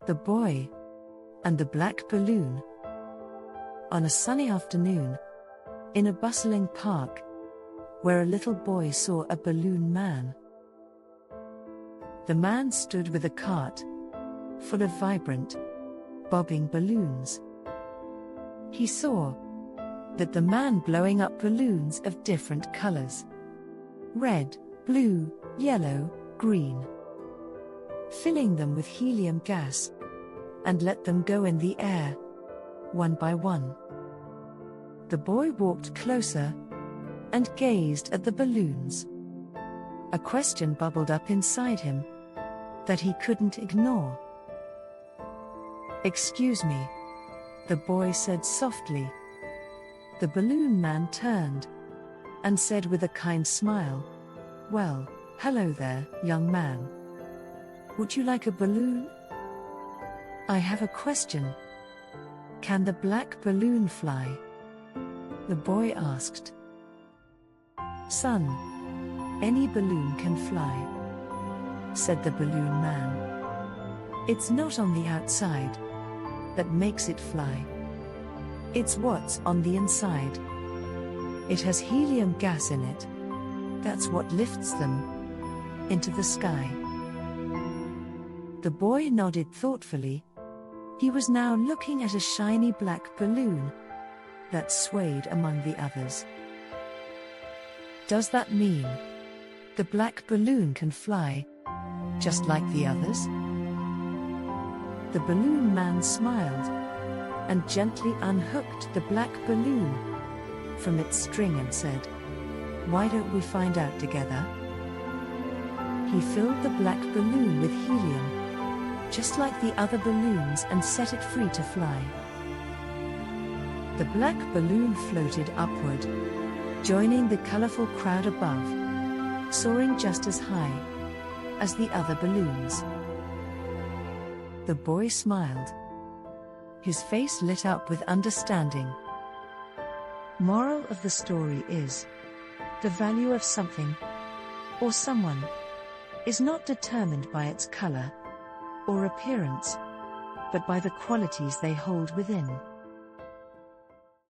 The Boy and the Black Balloon. On a sunny afternoon, in a bustling park, where a little boy saw a balloon man. The man stood with a cart full of vibrant, bobbing balloons. He saw that the man blowing up balloons of different colors: red, blue, yellow, green, filling them with helium gas, and let them go in the air, one by one. The boy walked closer and gazed at the balloons. A question bubbled up inside him that he couldn't ignore. "Excuse me," the boy said softly. The balloon man turned and said with a kind smile, "Well, hello there, young man. Would you like a balloon?" "I have a question. Can the black balloon fly?" the boy asked. "Son, any balloon can fly," said the balloon man. "It's not on the outside that makes it fly. It's what's on the inside. It has helium gas in it. That's what lifts them into the sky." The boy nodded thoughtfully. He was now looking at a shiny black balloon that swayed among the others. "Does that mean the black balloon can fly just like the others?" The balloon man smiled and gently unhooked the black balloon from its string and said, "Why don't we find out together?" He filled the black balloon with helium, just like the other balloons, and set it free to fly. The black balloon floated upward, joining the colorful crowd above, soaring just as high as the other balloons. The boy smiled. His face lit up with understanding. Moral of the story is, the value of something or someone is not determined by its color or appearance, but by the qualities they hold within.